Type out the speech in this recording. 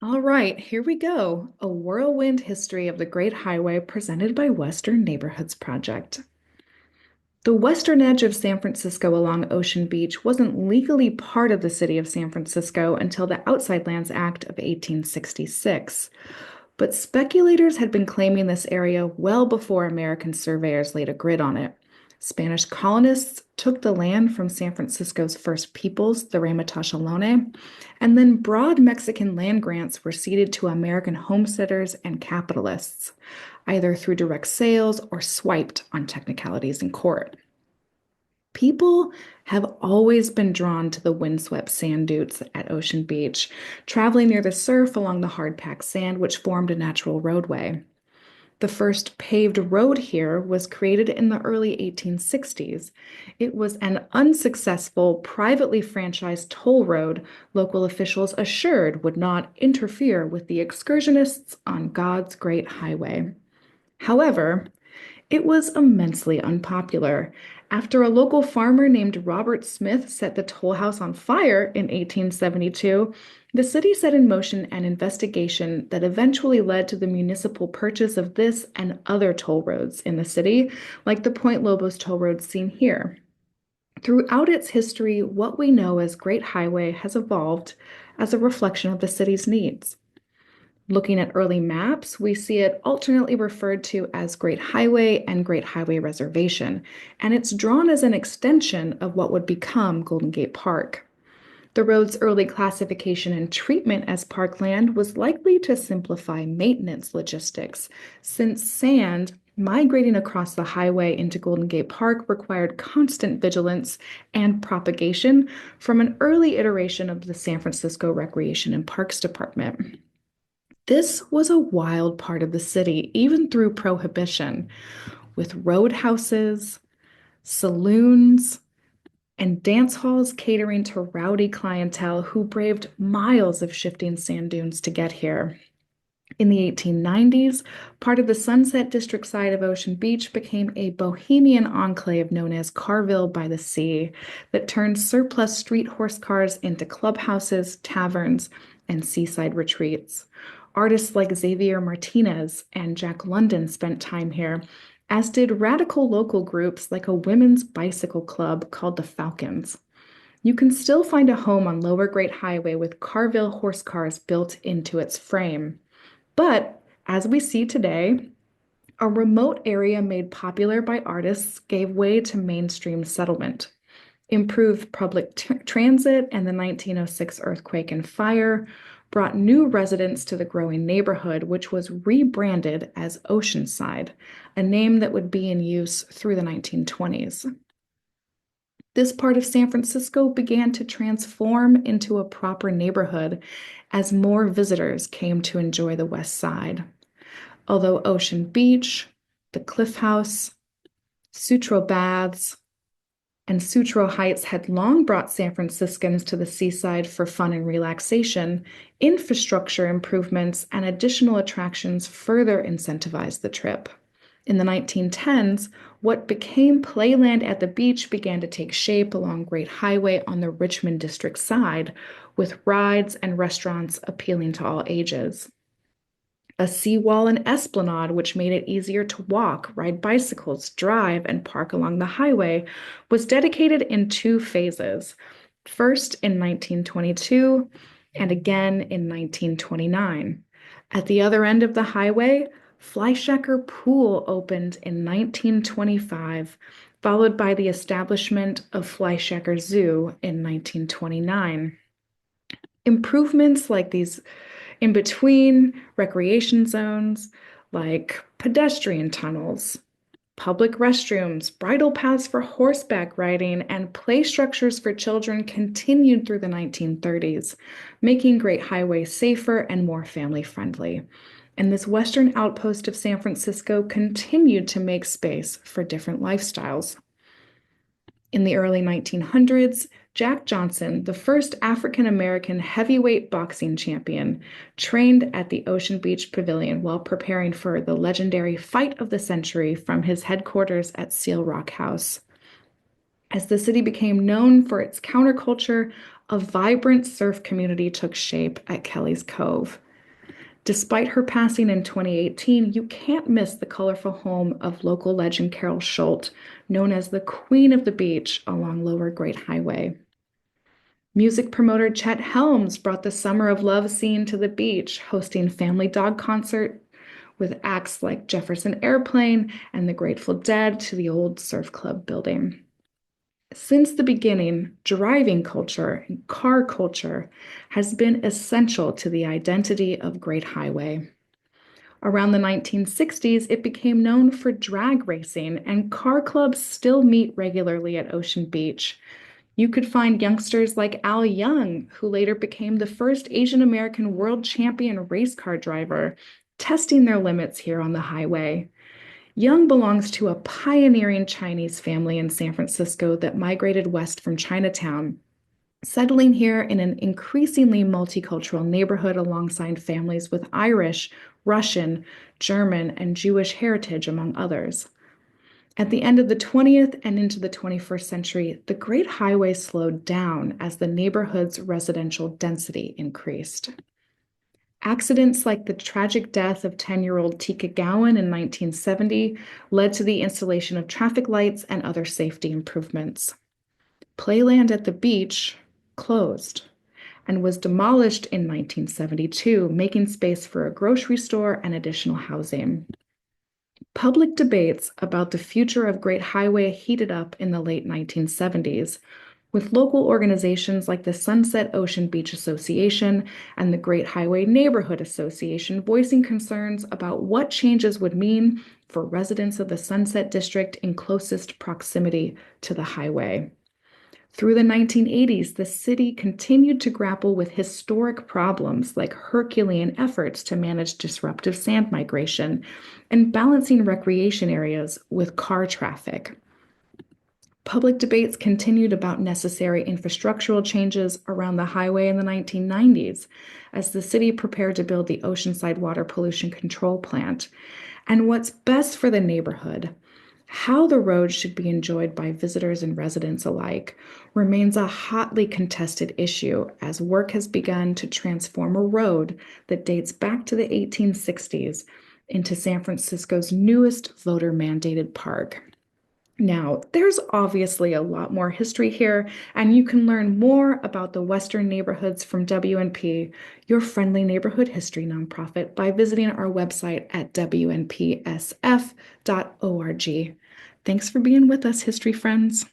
All right, here we go. A whirlwind history of the Great Highway presented by Western Neighborhoods Project. The western edge of San Francisco along Ocean Beach wasn't legally part of the city of San Francisco until the Outside Lands Act of 1866. But speculators had been claiming this area well before American surveyors laid a grid on it. Spanish colonists took the land from San Francisco's first peoples, the Ramaytush Ohlone, and then broad Mexican land grants were ceded to American homesteaders and capitalists, either through direct sales or swiped on technicalities in court. People have always been drawn to the windswept sand dunes at Ocean Beach, traveling near the surf along the hard-packed sand, which formed a natural roadway. The first paved road here was created in the early 1860s. It was an unsuccessful, privately franchised toll road local officials assured would not interfere with the excursionists on God's great highway. However, it was immensely unpopular. After a local farmer named Robert Smith set the toll house on fire in 1872, the city set in motion an investigation that eventually led to the municipal purchase of this and other toll roads in the city, like the Point Lobos toll road seen here. Throughout its history, what we know as Great Highway has evolved as a reflection of the city's needs. Looking at early maps, we see it alternately referred to as Great Highway and Great Highway Reservation, and it's drawn as an extension of what would become Golden Gate Park. The road's early classification and treatment as parkland was likely to simplify maintenance logistics, since sand migrating across the highway into Golden Gate Park required constant vigilance and propagation from an early iteration of the San Francisco Recreation and Parks Department. This was a wild part of the city, even through Prohibition, with roadhouses, saloons, and dance halls catering to rowdy clientele who braved miles of shifting sand dunes to get here. In the 1890s, part of the Sunset District side of Ocean Beach became a bohemian enclave known as Carville by the Sea that turned surplus street horse cars into clubhouses, taverns, and seaside retreats. Artists like Xavier Martinez and Jack London spent time here, as did radical local groups like a women's bicycle club called the Falcons. You can still find a home on Lower Great Highway with Carville horse cars built into its frame. But as we see today, a remote area made popular by artists gave way to mainstream settlement. Improved public transit and the 1906 earthquake and fire brought new residents to the growing neighborhood, which was rebranded as Oceanside, a name that would be in use through the 1920s. This part of San Francisco began to transform into a proper neighborhood as more visitors came to enjoy the West Side. Although Ocean Beach, the Cliff House, Sutro Baths, and Sutro Heights had long brought San Franciscans to the seaside for fun and relaxation, infrastructure improvements and additional attractions further incentivized the trip. In the 1910s, what became Playland at the beach began to take shape along Great Highway on the Richmond District side, with rides and restaurants appealing to all ages. A seawall and esplanade, which made it easier to walk, ride bicycles, drive, and park along the highway, was dedicated in two phases. First in 1922 and again in 1929. At the other end of the highway, Fleischacker Pool opened in 1925, followed by the establishment of Fleischacker Zoo in 1929. Improvements like these in between recreation zones, like pedestrian tunnels, public restrooms, bridle paths for horseback riding, and play structures for children continued through the 1930s, making Great Highway safer and more family friendly. And this western outpost of San Francisco continued to make space for different lifestyles. In the early 1900s, Jack Johnson, the first African American heavyweight boxing champion, trained at the Ocean Beach Pavilion while preparing for the legendary Fight of the Century from his headquarters at Seal Rock House. As the city became known for its counterculture, a vibrant surf community took shape at Kelly's Cove. Despite her passing in 2018, you can't miss the colorful home of local legend Carol Schultz, known as the Queen of the Beach along Lower Great Highway. Music promoter Chet Helms brought the Summer of Love scene to the beach, hosting Family Dog concert with acts like Jefferson Airplane and the Grateful Dead to the old surf club building. Since the beginning, driving culture and car culture has been essential to the identity of Great Highway. Around the 1960s, it became known for drag racing, and car clubs still meet regularly at Ocean Beach. You could find youngsters like Al Young, who later became the first Asian American world champion race car driver, testing their limits here on the highway. Young belongs to a pioneering Chinese family in San Francisco that migrated west from Chinatown, settling here in an increasingly multicultural neighborhood alongside families with Irish, Russian, German, and Jewish heritage, among others. At the end of the 20th and into the 21st century, the Great Highway slowed down as the neighborhood's residential density increased. Accidents like the tragic death of 10-year-old Tika Gowan in 1970 led to the installation of traffic lights and other safety improvements. Playland at the beach closed and was demolished in 1972, making space for a grocery store and additional housing. Public debates about the future of Great Highway heated up in the late 1970s, with local organizations like the Sunset Ocean Beach Association and the Great Highway Neighborhood Association voicing concerns about what changes would mean for residents of the Sunset District in closest proximity to the highway. Through the 1980s, the city continued to grapple with historic problems like Herculean efforts to manage disruptive sand migration and balancing recreation areas with car traffic. Public debates continued about necessary infrastructural changes around the highway in the 1990s as the city prepared to build the Oceanside Water Pollution Control Plant, and what's best for the neighborhood. How the road should be enjoyed by visitors and residents alike remains a hotly contested issue as work has begun to transform a road that dates back to the 1860s into San Francisco's newest voter-mandated park. Now, there's obviously a lot more history here, and you can learn more about the Western neighborhoods from WNP, your friendly neighborhood history nonprofit, by visiting our website at wnpsf.org. Thanks for being with us, history friends.